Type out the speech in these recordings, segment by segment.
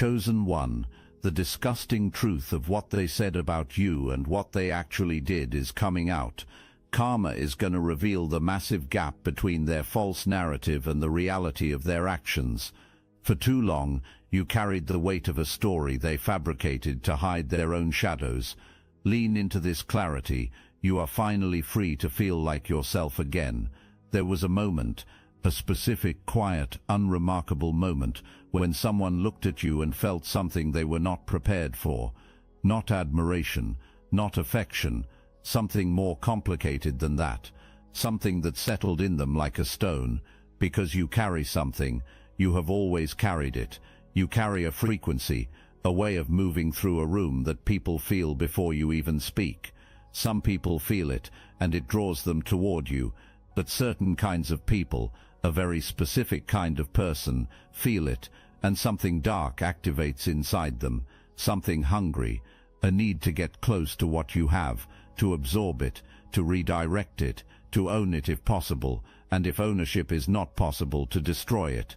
chosen one, the disgusting truth of what they said about you and what they actually did is coming out. Karma is going to reveal the massive gap between their false narrative and the reality of their actions. For too long, you carried the weight of a story they fabricated to hide their own shadows. Lean into this clarity. You are finally free to feel like yourself again. There was a moment, a specific, quiet, unremarkable moment, when someone looked at you and felt something they were not prepared for. Not admiration, not affection, something more complicated than that. Something that settled in them like a stone. Because you carry something, you have always carried it. You carry a frequency, a way of moving through a room that people feel before you even speak. Some people feel it, and it draws them toward you. But certain kinds of people, a very specific kind of person, feel it, and something dark activates inside them, something hungry, a need to get close to what you have, to absorb it, to redirect it, to own it if possible, and if ownership is not possible, to destroy it.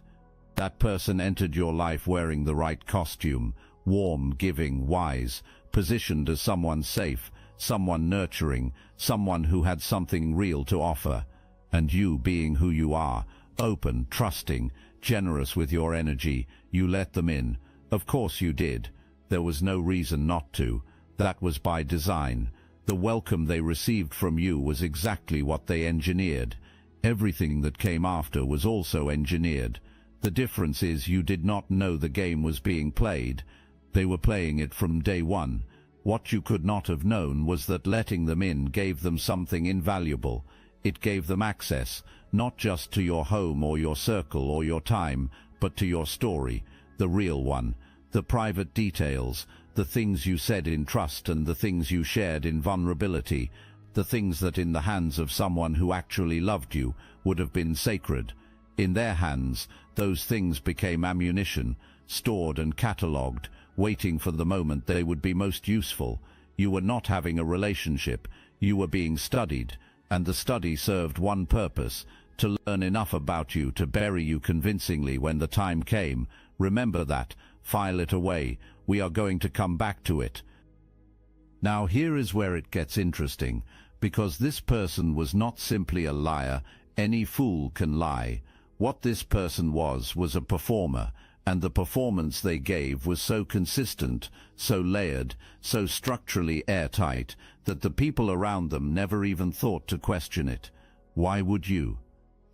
That person entered your life wearing the right costume, warm, giving, wise, positioned as someone safe, someone nurturing, someone who had something real to offer. And you, being who you are, open, trusting, generous with your energy, you let them in. Of course you did. There was no reason not to. That was by design. The welcome they received from you was exactly what they engineered. Everything that came after was also engineered. The difference is you did not know the game was being played. They were playing it from day one. What you could not have known was that letting them in gave them something invaluable. It gave them access, not just to your home or your circle or your time, but to your story, the real one, the private details, the things you said in trust and the things you shared in vulnerability, the things that in the hands of someone who actually loved you would have been sacred. In their hands, those things became ammunition, stored and catalogued, waiting for the moment they would be most useful. You were not having a relationship, you were being studied, and the study served one purpose, to learn enough about you to bury you convincingly when the time came. Remember that, file it away, we are going to come back to it. Now here is where it gets interesting, because this person was not simply a liar. Any fool can lie. What this person was a performer, and the performance they gave was so consistent, so layered, so structurally airtight, that the people around them never even thought to question it. Why would you?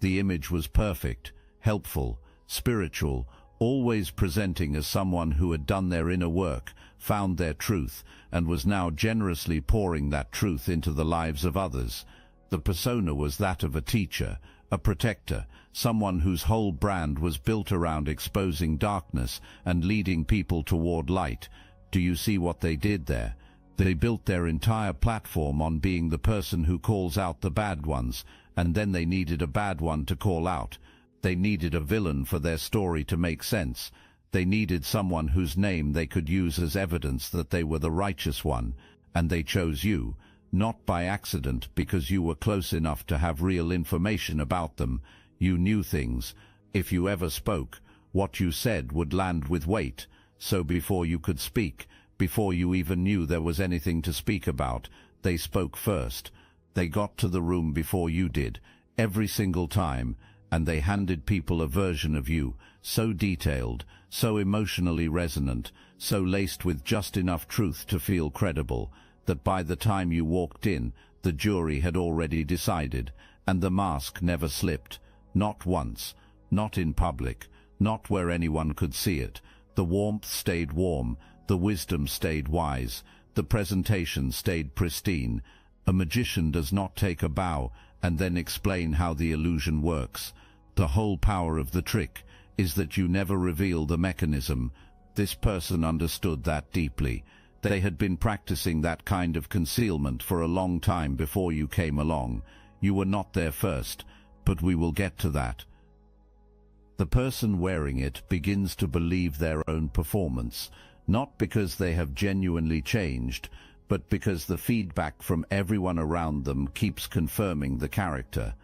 The image was perfect, helpful, spiritual, always presenting as someone who had done their inner work, found their truth, and was now generously pouring that truth into the lives of others. The persona was that of a teacher, a protector, someone whose whole brand was built around exposing darkness and leading people toward light. Do you see what they did there? They built their entire platform on being the person who calls out the bad ones, and then they needed a bad one to call out. They needed a villain for their story to make sense. They needed someone whose name they could use as evidence that they were the righteous one, and they chose you, not by accident, because you were close enough to have real information about them. You knew things. If you ever spoke, what you said would land with weight. So before you could speak, before you even knew there was anything to speak about, they spoke first. They got to the room before you did, every single time, and they handed people a version of you, so detailed, so emotionally resonant, so laced with just enough truth to feel credible, that by the time you walked in, the jury had already decided, and the mask never slipped. Not once, not in public, not where anyone could see it. The warmth stayed warm, the wisdom stayed wise, the presentation stayed pristine. A magician does not take a bow and then explain how the illusion works. The whole power of the trick is that you never reveal the mechanism. This person understood that deeply. They had been practicing that kind of concealment for a long time before you came along. You were not there first, but we will get to that. The person wearing it begins to believe their own performance, not because they have genuinely changed, but because the feedback from everyone around them keeps confirming the character.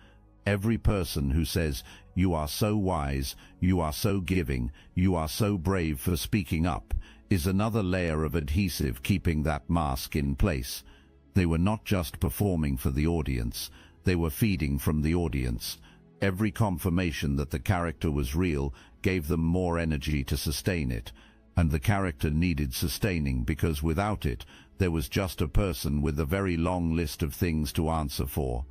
Every person who says, "You are so wise, you are so giving, you are so brave for speaking up," is another layer of adhesive keeping that mask in place. They were not just performing for the audience, they were feeding from the audience. Every confirmation that the character was real gave them more energy to sustain it, and the character needed sustaining because without it, there was just a person with a very long list of things to answer for.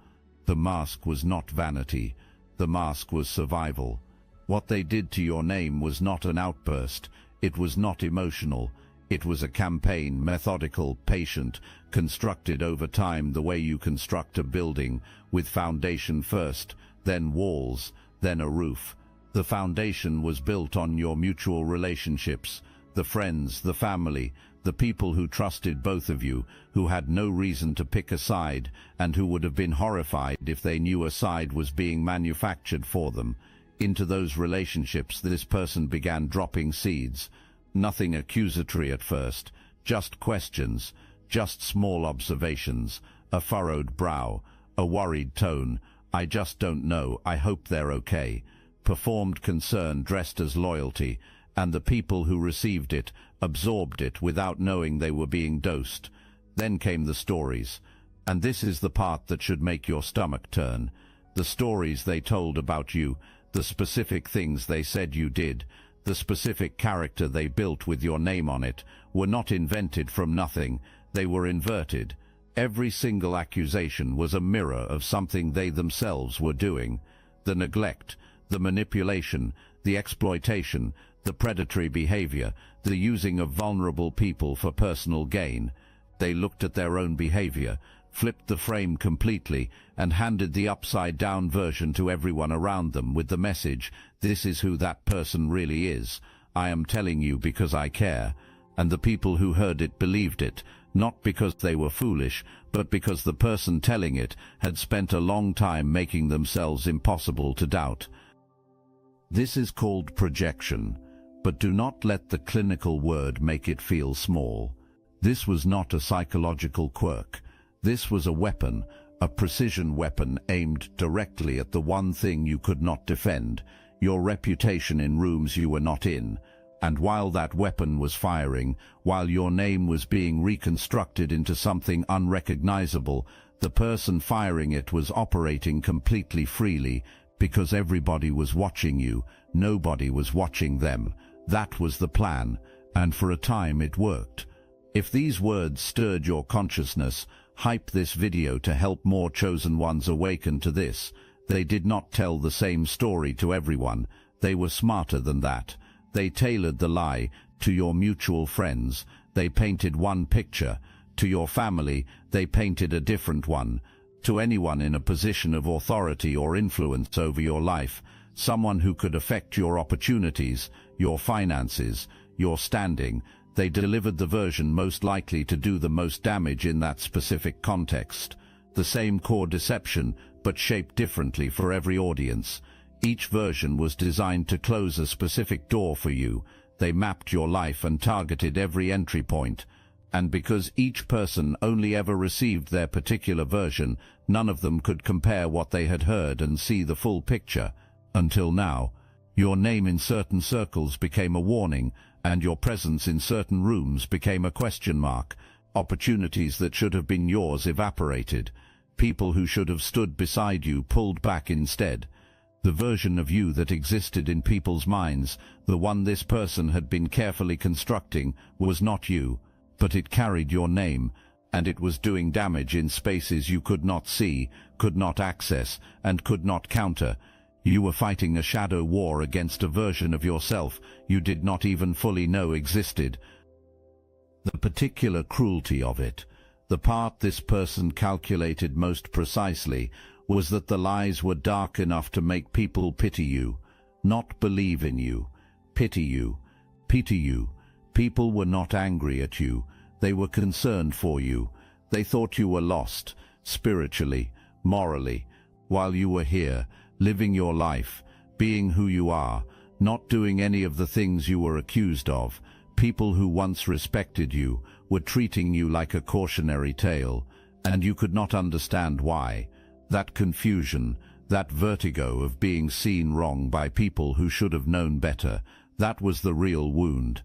The mask was not vanity, the mask was survival. What they did to your name was not an outburst, it was not emotional, it was a campaign, methodical, patient, constructed over time the way you construct a building, with foundation first, then walls, then a roof. The foundation was built on your mutual relationships, the friends, the family, the people who trusted both of you, who had no reason to pick a side, and who would have been horrified if they knew a side was being manufactured for them. Into those relationships this person began dropping seeds. Nothing accusatory at first, just questions, just small observations, a furrowed brow, a worried tone, "I just don't know, I hope they're okay." Performed concern dressed as loyalty, and the people who received it absorbed it without knowing they were being dosed. Then came the stories, and this is the part that should make your stomach turn. The stories they told about you, the specific things they said you did, the specific character they built with your name on it, were not invented from nothing, they were inverted. Every single accusation was a mirror of something they themselves were doing. The neglect, the manipulation, the exploitation, the predatory behavior, the using of vulnerable people for personal gain. They looked at their own behavior, flipped the frame completely, and handed the upside-down version to everyone around them with the message, "This is who that person really is. I am telling you because I care." And the people who heard it believed it, not because they were foolish, but because the person telling it had spent a long time making themselves impossible to doubt. This is called projection, but do not let the clinical word make it feel small. This was not a psychological quirk. This was a weapon, a precision weapon aimed directly at the one thing you could not defend, your reputation in rooms you were not in. And while that weapon was firing, while your name was being reconstructed into something unrecognizable, the person firing it was operating completely freely, because everybody was watching you, nobody was watching them. That was the plan, and for a time it worked. If these words stirred your consciousness, hype this video to help more chosen ones awaken to this. They did not tell the same story to everyone. They were smarter than that. They tailored the lie to your mutual friends. They painted one picture. To your family, they painted a different one. To anyone in a position of authority or influence over your life, someone who could affect your opportunities, your finances, your standing, they delivered the version most likely to do the most damage in that specific context. The same core deception, but shaped differently for every audience. Each version was designed to close a specific door for you. They mapped your life and targeted every entry point. And because each person only ever received their particular version, none of them could compare what they had heard and see the full picture. Until now, your name in certain circles became a warning, and your presence in certain rooms became a question mark. Opportunities that should have been yours evaporated. People who should have stood beside you pulled back instead. The version of you that existed in people's minds, the one this person had been carefully constructing, was not you, but it carried your name, and it was doing damage in spaces you could not see, could not access, and could not counter. You were fighting a shadow war against a version of yourself you did not even fully know existed. The particular cruelty of it, the part this person calculated most precisely, was that the lies were dark enough to make people pity you, not believe in you. Pity you. Pity you. People were not angry at you. They were concerned for you. They thought you were lost, spiritually, morally, while you were here, living your life, being who you are, not doing any of the things you were accused of. People who once respected you were treating you like a cautionary tale, and you could not understand why. That confusion, That vertigo of being seen wrong by people who should have known better, that was the real wound.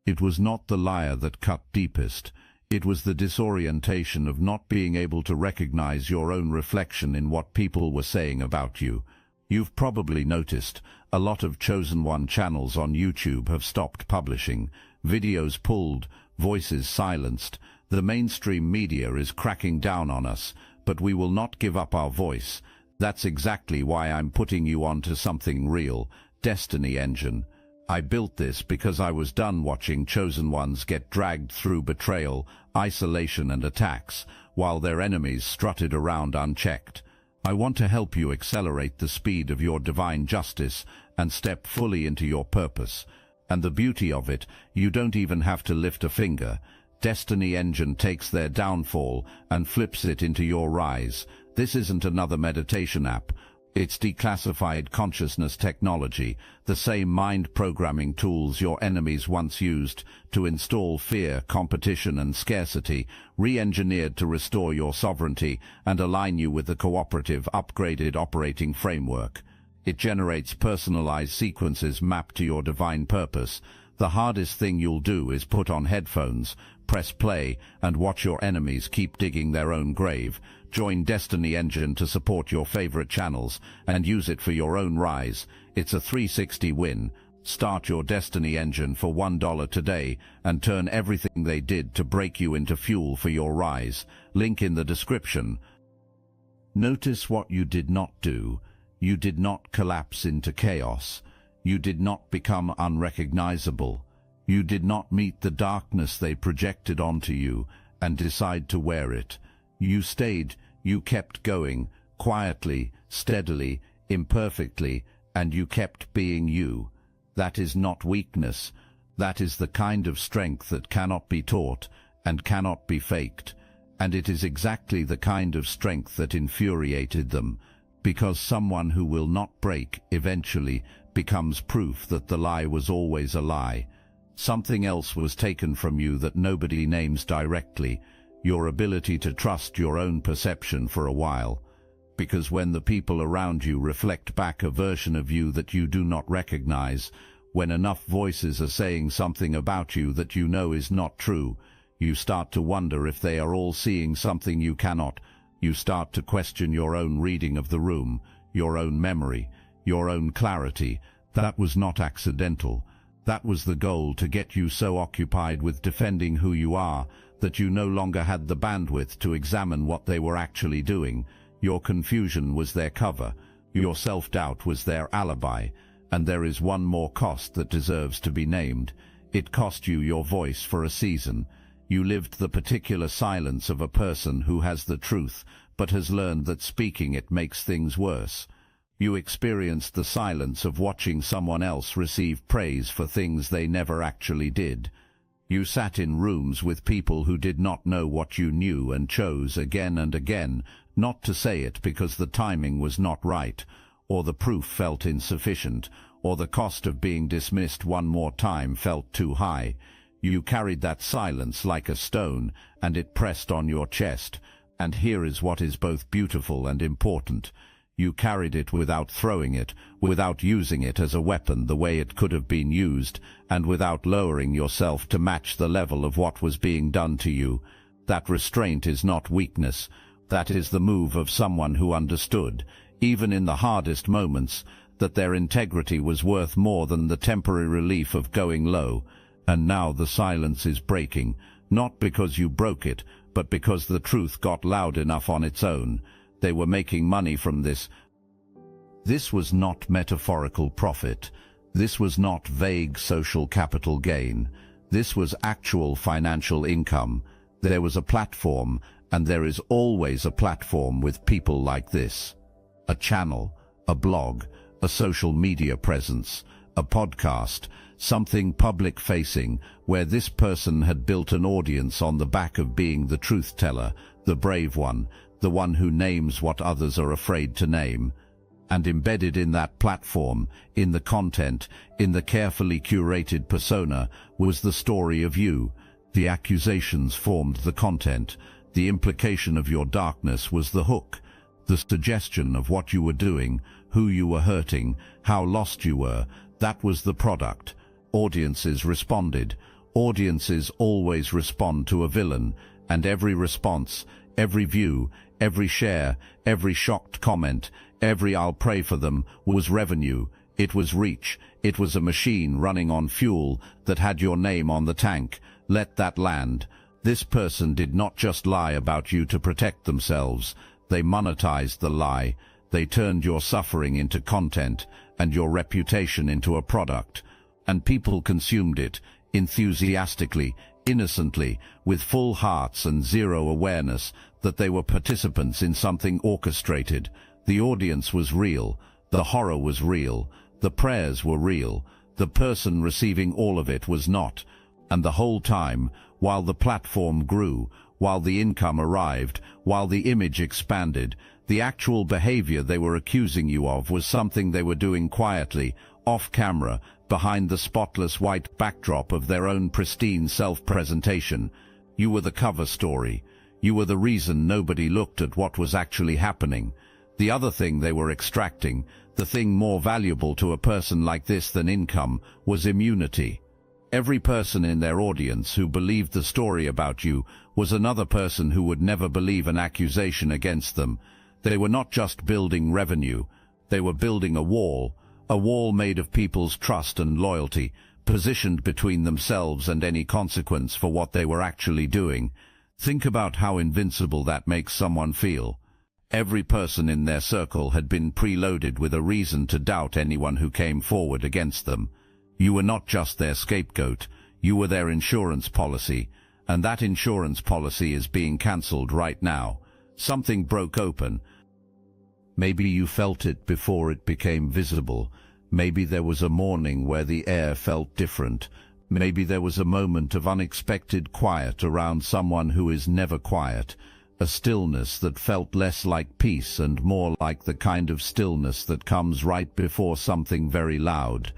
It was not the liar that cut deepest. It was the disorientation of not being able to recognize your own reflection in what people were saying about you. You've probably noticed a lot of chosen one channels on YouTube have stopped publishing, videos pulled, voices silenced. The mainstream media is cracking down on us, but we will not give up our voice. That's exactly why I'm putting you onto something real, Destiny Engine. I built this because I was done watching chosen ones get dragged through betrayal, isolation and attacks, while their enemies strutted around unchecked. I want to help you accelerate the speed of your divine justice and step fully into your purpose. And the beauty of it, you don't even have to lift a finger. Destiny Engine takes their downfall and flips it into your rise. This isn't another meditation app. It's declassified consciousness technology, the same mind programming tools your enemies once used to install fear, competition and scarcity, re-engineered to restore your sovereignty and align you with the cooperative, upgraded operating framework. It generates personalized sequences mapped to your divine purpose. The hardest thing you'll do is put on headphones, press play, and watch your enemies keep digging their own grave. Join Destiny Engine to support your favorite channels and use it for your own rise. It's a 360 win. Start your Destiny Engine for $1 today and turn everything they did to break you into fuel for your rise. Link in the description. Notice what you did not do. You did not collapse into chaos. You did not become unrecognizable. You did not meet the darkness they projected onto you and decide to wear it. You stayed, you kept going, quietly, steadily, imperfectly, and you kept being you. That is not weakness. That is the kind of strength that cannot be taught and cannot be faked. And it is exactly the kind of strength that infuriated them, because someone who will not break eventually becomes proof that the lie was always a lie. Something else was taken from you that nobody names directly, your ability to trust your own perception for a while. Because when the people around you reflect back a version of you that you do not recognize, when enough voices are saying something about you that you know is not true, you start to wonder if they are all seeing something you cannot. You start to question your own reading of the room, your own memory, your own clarity. That was not accidental. That was the goal, to get you so occupied with defending who you are that you no longer had the bandwidth to examine what they were actually doing. Your confusion was their cover. Your self-doubt was their alibi. And there is one more cost that deserves to be named. It cost you your voice for a season. You lived the particular silence of a person who has the truth, but has learned that speaking it makes things worse. You experienced the silence of watching someone else receive praise for things they never actually did. You sat in rooms with people who did not know what you knew and chose again and again not to say it because the timing was not right, or the proof felt insufficient, or the cost of being dismissed one more time felt too high. You carried that silence like a stone, and it pressed on your chest. And here is what is both beautiful and important. You carried it without throwing it, without using it as a weapon the way it could have been used, and without lowering yourself to match the level of what was being done to you. That restraint is not weakness. That is the move of someone who understood, even in the hardest moments, that their integrity was worth more than the temporary relief of going low. And now the silence is breaking, not because you broke it, but because the truth got loud enough on its own. They were making money from this. This was not metaphorical profit. This was not vague social capital gain. This was actual financial income. There was a platform, and there is always a platform with people like this. A channel, a blog, a social media presence, a podcast, something public-facing, where this person had built an audience on the back of being the truth-teller, the brave one, the one who names what others are afraid to name. And embedded in that platform, in the content, in the carefully curated persona, was the story of you. The accusations formed the content. The implication of your darkness was the hook. The suggestion of what you were doing, who you were hurting, how lost you were, that was the product. Audiences responded. Audiences always respond to a villain, and every response, every view, every share, every shocked comment, every "I'll pray for them" was revenue. It was reach. It was a machine running on fuel that had your name on the tank. Let that land. This person did not just lie about you to protect themselves. They monetized the lie. They turned your suffering into content and your reputation into a product. And people consumed it, enthusiastically, innocently, with full hearts and zero awareness that they were participants in something orchestrated. The audience was real. The horror was real. The prayers were real. The person receiving all of it was not. And the whole time, while the platform grew, while the income arrived, while the image expanded, the actual behavior they were accusing you of was something they were doing quietly, off camera, behind the spotless white backdrop of their own pristine self-presentation. You were the cover story. You were the reason nobody looked at what was actually happening. The other thing they were extracting, the thing more valuable to a person like this than income, was immunity. Every person in their audience who believed the story about you was another person who would never believe an accusation against them. They were not just building revenue. They were building a wall made of people's trust and loyalty, positioned between themselves and any consequence for what they were actually doing. Think about how invincible that makes someone feel. Every person in their circle had been preloaded with a reason to doubt anyone who came forward against them. You were not just their scapegoat, you were their insurance policy, and that insurance policy is being cancelled right now. Something broke open. Maybe you felt it before it became visible. Maybe there was a morning where the air felt different. Maybe there was a moment of unexpected quiet around someone who is never quiet. A stillness that felt less like peace and more like the kind of stillness that comes right before something very loud.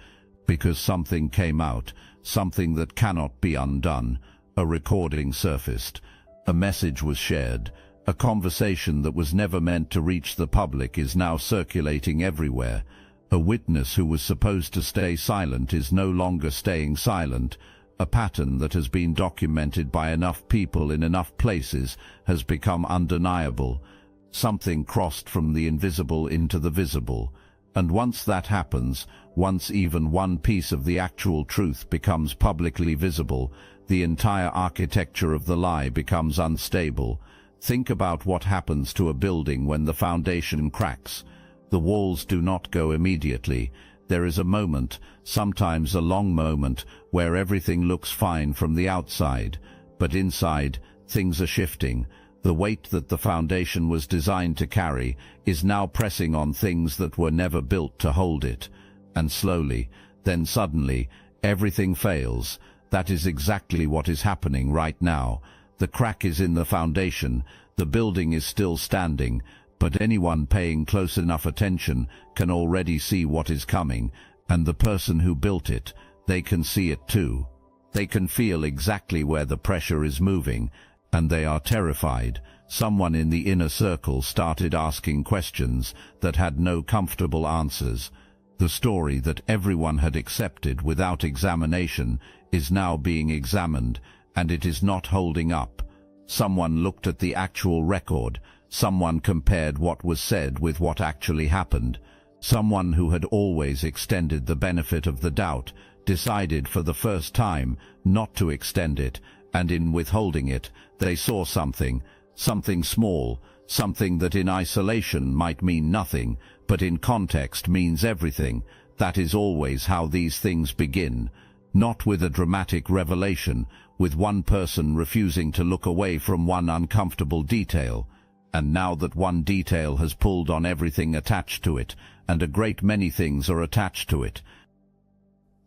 Because something came out, something that cannot be undone. A recording surfaced. A message was shared. A conversation that was never meant to reach the public is now circulating everywhere. A witness who was supposed to stay silent is no longer staying silent. A pattern that has been documented by enough people in enough places has become undeniable. Something crossed from the invisible into the visible. And once that happens, once even one piece of the actual truth becomes publicly visible, the entire architecture of the lie becomes unstable. Think about what happens to a building when the foundation cracks. The walls do not go immediately. There is a moment, sometimes a long moment, where everything looks fine from the outside, but inside, things are shifting. The weight that the foundation was designed to carry is now pressing on things that were never built to hold it. And slowly, then suddenly, everything fails. That is exactly what is happening right now. The crack is in the foundation. The building is still standing, but anyone paying close enough attention can already see what is coming, and the person who built it, they can see it too. They can feel exactly where the pressure is moving, and they are terrified. Someone in the inner circle started asking questions that had no comfortable answers. The story that everyone had accepted without examination is now being examined, and it is not holding up. Someone looked at the actual record. Someone compared what was said with what actually happened. Someone who had always extended the benefit of the doubt decided for the first time not to extend it, and in withholding it, they saw something small, something that in isolation might mean nothing, but in context means everything. That is always how these things begin. Not with a dramatic revelation, with one person refusing to look away from one uncomfortable detail. And now that one detail has pulled on everything attached to it, and a great many things are attached to it.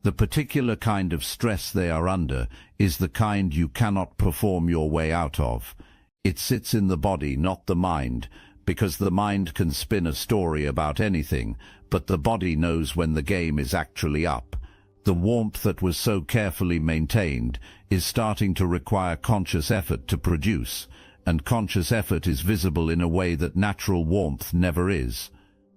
The particular kind of stress they are under is the kind you cannot perform your way out of. It sits in the body, not the mind, because the mind can spin a story about anything, but the body knows when the game is actually up. The warmth that was so carefully maintained is starting to require conscious effort to produce, and conscious effort is visible in a way that natural warmth never is.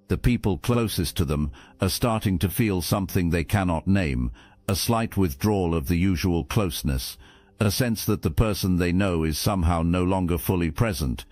The people closest to them are starting to feel something they cannot name, a slight withdrawal of the usual closeness, a sense that the person they know is somehow no longer fully present.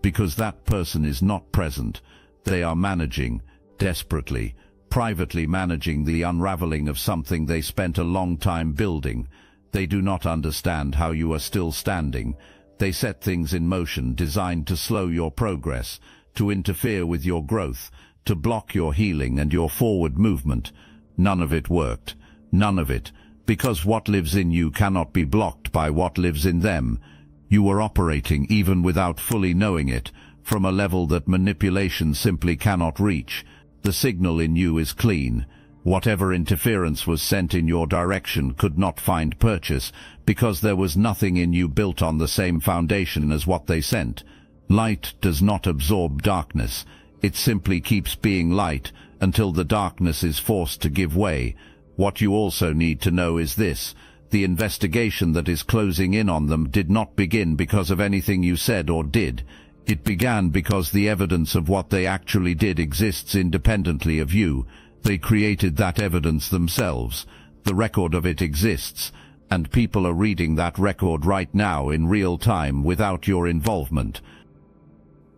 Because that person is not present, they are managing, desperately, privately managing the unraveling of something they spent a long time building. They do not understand how you are still standing. They set things in motion designed to slow your progress, to interfere with your growth, to block your healing and your forward movement. None of it worked. None of it. Because what lives in you cannot be blocked by what lives in them. You were operating, even without fully knowing it, from a level that manipulation simply cannot reach. The signal in you is clean. Whatever interference was sent in your direction could not find purchase, because there was nothing in you built on the same foundation as what they sent. Light does not absorb darkness. It simply keeps being light until the darkness is forced to give way. What you also need to know is this: the investigation that is closing in on them did not begin because of anything you said or did. It began because the evidence of what they actually did exists independently of you. They created that evidence themselves. The record of it exists, and people are reading that record right now in real time without your involvement.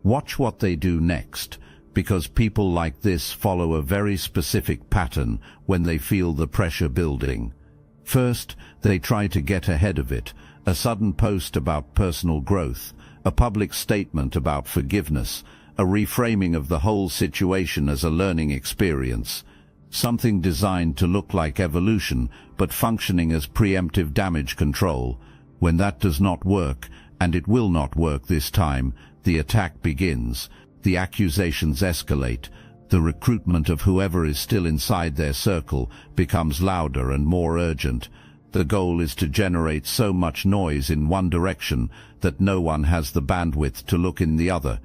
Watch what they do next, because people like this follow a very specific pattern when they feel the pressure building. First, they try to get ahead of it, a sudden post about personal growth, a public statement about forgiveness, a reframing of the whole situation as a learning experience, something designed to look like evolution but functioning as preemptive damage control. When that does not work, and it will not work this time, the attack begins. The accusations escalate. The recruitment of whoever is still inside their circle becomes louder and more urgent. The goal is to generate so much noise in one direction that no one has the bandwidth to look in the other.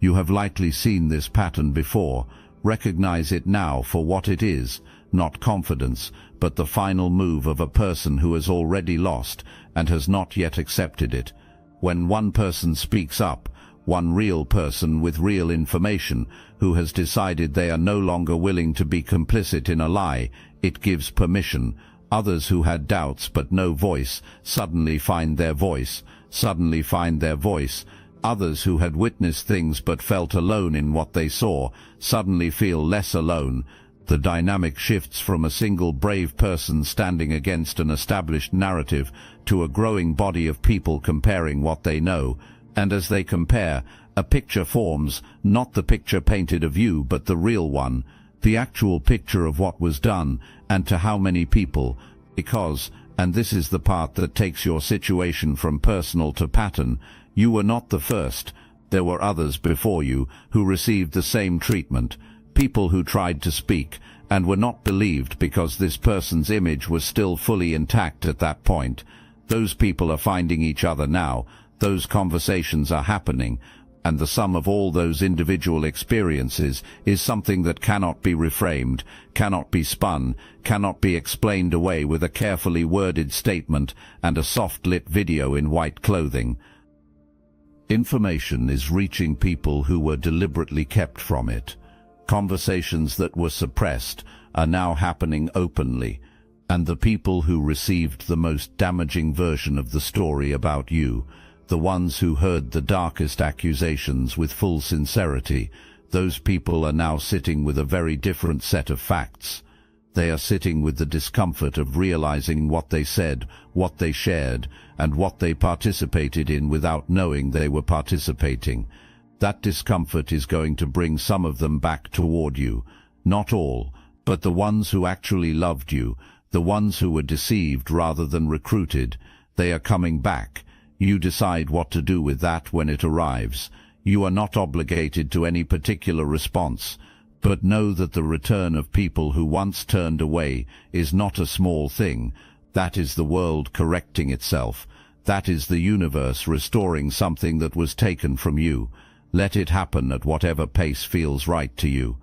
You have likely seen this pattern before. Recognize it now for what it is, not confidence, but the final move of a person who has already lost and has not yet accepted it. When one person speaks up, one real person with real information, who has decided they are no longer willing to be complicit in a lie, it gives permission. Others who had doubts but no voice suddenly find their voice, Others who had witnessed things but felt alone in what they saw suddenly feel less alone. The dynamic shifts from a single brave person standing against an established narrative to a growing body of people comparing what they know. And as they compare, a picture forms, not the picture painted of you but the real one, the actual picture of what was done and to how many people. Because, and this is the part that takes your situation from personal to pattern, you were not the first. There were others before you who received the same treatment, people who tried to speak and were not believed because this person's image was still fully intact at that point. Those people are finding each other now. Those conversations are happening, and the sum of all those individual experiences is something that cannot be reframed, cannot be spun, cannot be explained away with a carefully worded statement and a soft-lit video in white clothing. Information is reaching people who were deliberately kept from it. Conversations that were suppressed are now happening openly, and the people who received the most damaging version of the story about you, the ones who heard the darkest accusations with full sincerity, those people are now sitting with a very different set of facts. They are sitting with the discomfort of realizing what they said, what they shared, and what they participated in without knowing they were participating. That discomfort is going to bring some of them back toward you. Not all, but the ones who actually loved you, the ones who were deceived rather than recruited. They are coming back. You decide what to do with that when it arrives. You are not obligated to any particular response, but know that the return of people who once turned away is not a small thing. That is the world correcting itself. That is the universe restoring something that was taken from you. Let it happen at whatever pace feels right to you.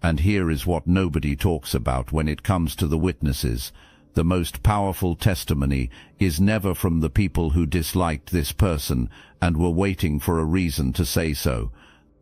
And here is what nobody talks about when it comes to the witnesses. The most powerful testimony is never from the people who disliked this person and were waiting for a reason to say so.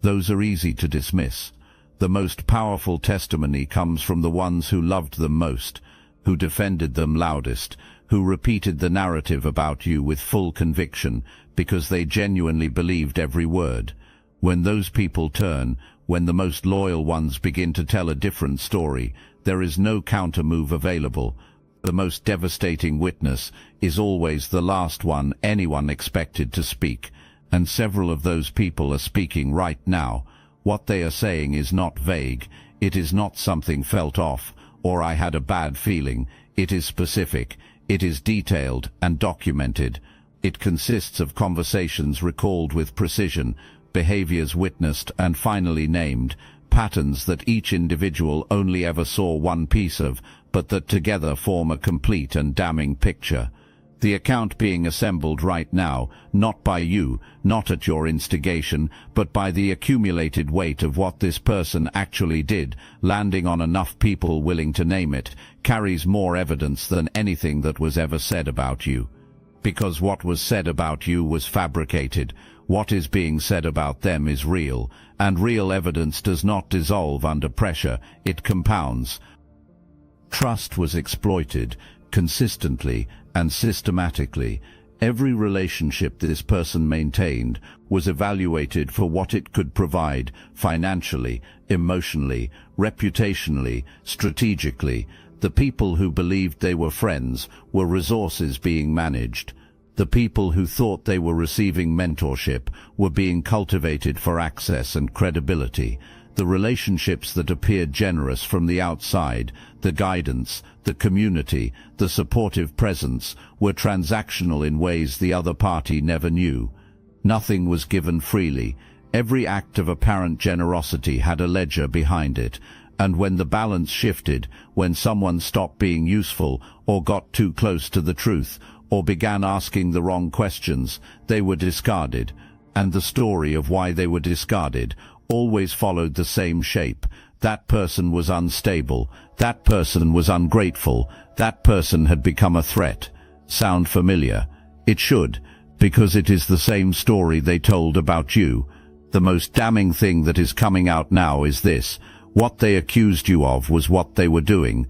Those are easy to dismiss. The most powerful testimony comes from the ones who loved them most, who defended them loudest, who repeated the narrative about you with full conviction because they genuinely believed every word. When those people turn, when the most loyal ones begin to tell a different story, there is no counter-move available. The most devastating witness is always the last one anyone expected to speak, and several of those people are speaking right now. What they are saying is not vague, it is not something felt off, or I had a bad feeling. It is specific, it is detailed and documented. It consists of conversations recalled with precision, behaviors witnessed and finally named, patterns that each individual only ever saw one piece of, but that together form a complete and damning picture. The account being assembled right now, not by you, not at your instigation, but by the accumulated weight of what this person actually did, landing on enough people willing to name it, carries more evidence than anything that was ever said about you. Because what was said about you was fabricated, what is being said about them is real, and real evidence does not dissolve under pressure, it compounds. Trust was exploited, consistently and systematically. Every relationship this person maintained was evaluated for what it could provide financially, emotionally, reputationally, strategically. The people who believed they were friends were resources being managed. The people who thought they were receiving mentorship were being cultivated for access and credibility. The relationships that appeared generous from the outside, the guidance, the community, the supportive presence, were transactional in ways the other party never knew. Nothing was given freely. Every act of apparent generosity had a ledger behind it, and when the balance shifted, when someone stopped being useful or got too close to the truth, or began asking the wrong questions, they were discarded, and the story of why they were discarded always followed the same shape. That person was unstable, that person was ungrateful, that person had become a threat. Sound familiar? It should, because it is the same story they told about you. The most damning thing that is coming out now is this: what they accused you of was what they were doing.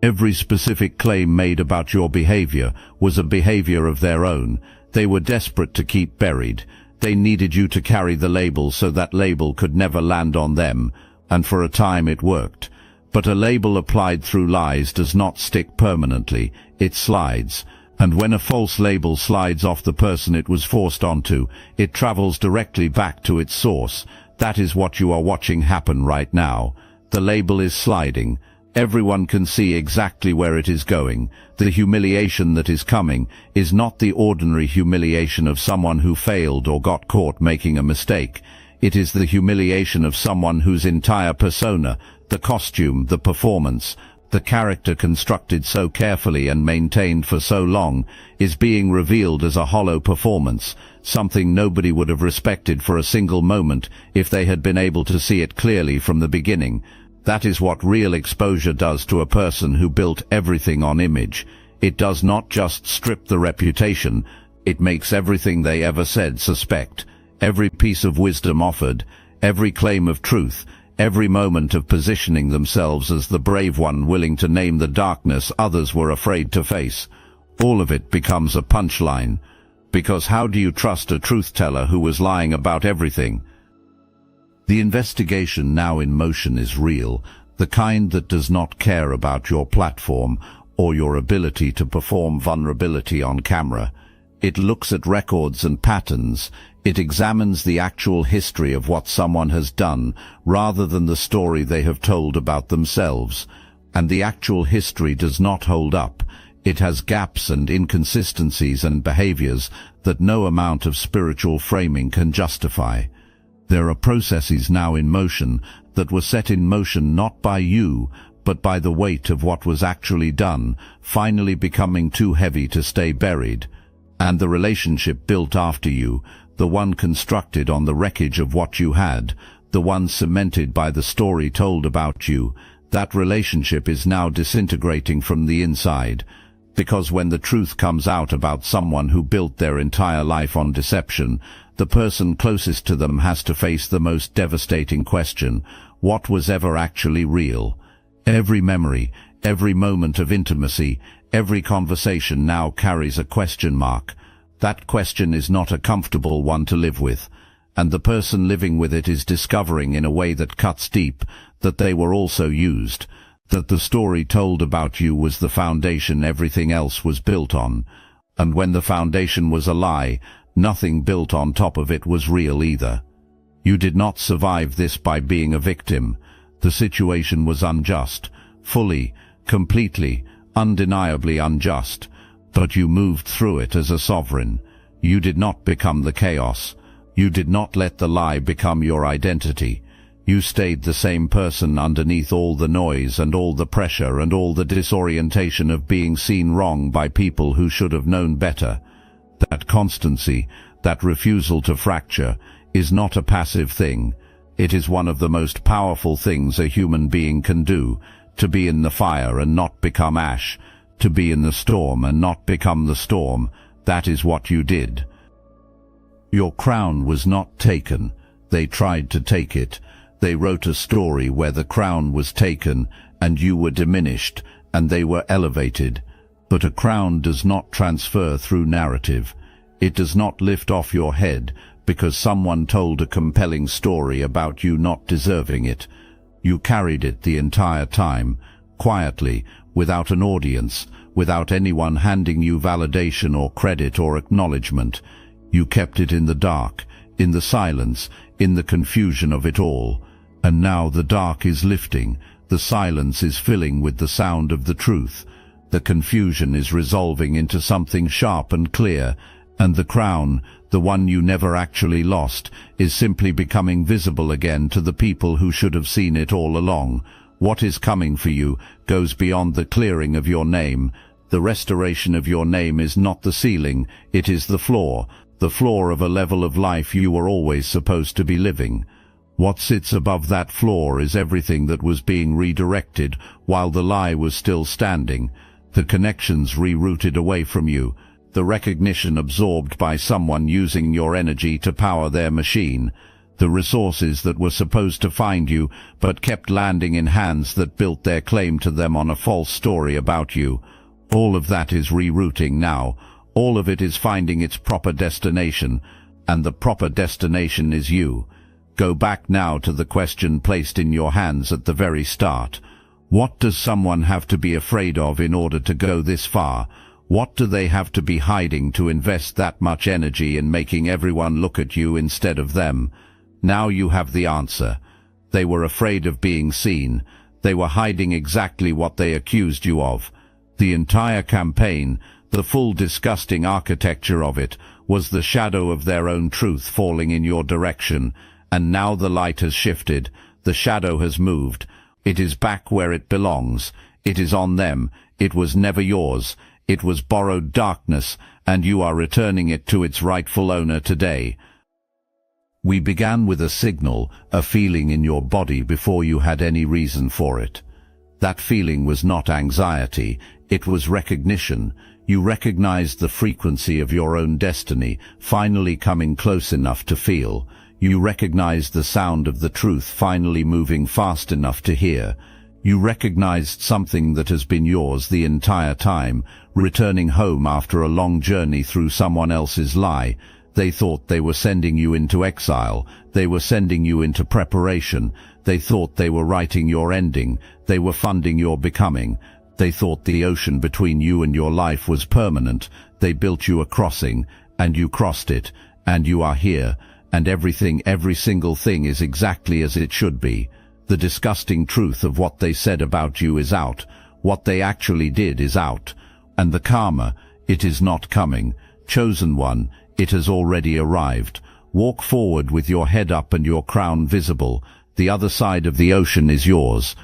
Every specific claim made about your behavior was a behavior of their own. They were desperate to keep buried. They needed you to carry the label so that label could never land on them, and for a time it worked. But a label applied through lies does not stick permanently, it slides. And when a false label slides off the person it was forced onto, it travels directly back to its source. That is what you are watching happen right now. The label is sliding. Everyone can see exactly where it is going. The humiliation that is coming is not the ordinary humiliation of someone who failed or got caught making a mistake. It is the humiliation of someone whose entire persona, the costume, the performance, the character constructed so carefully and maintained for so long, is being revealed as a hollow performance, something nobody would have respected for a single moment if they had been able to see it clearly from the beginning. That is what real exposure does to a person who built everything on image. It does not just strip the reputation, it makes everything they ever said suspect. Every piece of wisdom offered, every claim of truth, every moment of positioning themselves as the brave one willing to name the darkness others were afraid to face. All of it becomes a punchline. Because how do you trust a truth-teller who was lying about everything? The investigation now in motion is real, the kind that does not care about your platform or your ability to perform vulnerability on camera. It looks at records and patterns. It examines the actual history of what someone has done rather than the story they have told about themselves. And the actual history does not hold up. It has gaps and inconsistencies and behaviors that no amount of spiritual framing can justify. There are processes now in motion that were set in motion not by you, but by the weight of what was actually done, finally becoming too heavy to stay buried. And the relationship built after you, the one constructed on the wreckage of what you had, the one cemented by the story told about you, that relationship is now disintegrating from the inside. Because when the truth comes out about someone who built their entire life on deception, the person closest to them has to face the most devastating question: what was ever actually real? Every memory, every moment of intimacy, every conversation now carries a question mark. That question is not a comfortable one to live with, and the person living with it is discovering in a way that cuts deep that they were also used, that the story told about you was the foundation everything else was built on, and when the foundation was a lie, nothing built on top of it was real either. You did not survive this by being a victim. The situation was unjust, fully, completely, undeniably unjust, but you moved through it as a sovereign. You did not become the chaos. You did not let the lie become your identity. You stayed the same person underneath all the noise and all the pressure and all the disorientation of being seen wrong by people who should have known better. That constancy, that refusal to fracture, is not a passive thing. It is one of the most powerful things a human being can do: to be in the fire and not become ash, to be in the storm and not become the storm. That is what you did. Your crown was not taken. They tried to take it. They wrote a story where the crown was taken and you were diminished and they were elevated. But a crown does not transfer through narrative. It does not lift off your head because someone told a compelling story about you not deserving it. You carried it the entire time, quietly, without an audience, without anyone handing you validation or credit or acknowledgement. You kept it in the dark, in the silence, in the confusion of it all. And now the dark is lifting, the silence is filling with the sound of the truth. The confusion is resolving into something sharp and clear, and the crown, the one you never actually lost, is simply becoming visible again to the people who should have seen it all along. What is coming for you goes beyond the clearing of your name. The restoration of your name is not the ceiling, it is the floor of a level of life you were always supposed to be living. What sits above that floor is everything that was being redirected while the lie was still standing, the connections rerouted away from you, the recognition absorbed by someone using your energy to power their machine, the resources that were supposed to find you but kept landing in hands that built their claim to them on a false story about you. All of that is rerouting now. All of it is finding its proper destination, and the proper destination is you. Go back now to the question placed in your hands at the very start. What does someone have to be afraid of in order to go this far? What do they have to be hiding to invest that much energy in making everyone look at you instead of them? Now you have the answer. They were afraid of being seen. They were hiding exactly what they accused you of. The entire campaign, the full disgusting architecture of it, was the shadow of their own truth falling in your direction. And now the light has shifted, the shadow has moved. It is back where it belongs. It is on them. It was never yours. It was borrowed darkness, and you are returning it to its rightful owner today. We began with a signal, a feeling in your body before you had any reason for it. That feeling was not anxiety, it was recognition. You recognized the frequency of your own destiny, finally coming close enough to feel. You recognized the sound of the truth finally moving fast enough to hear. You recognized something that has been yours the entire time, returning home after a long journey through someone else's lie. They thought they were sending you into exile. They were sending you into preparation. They thought they were writing your ending. They were funding your becoming. They thought the ocean between you and your life was permanent. They built you a crossing, and you crossed it, and you are here. And everything, every single thing is exactly as it should be. The disgusting truth of what they said about you is out. What they actually did is out. And the karma, it is not coming. Chosen one, it has already arrived. Walk forward with your head up and your crown visible. The other side of the ocean is yours.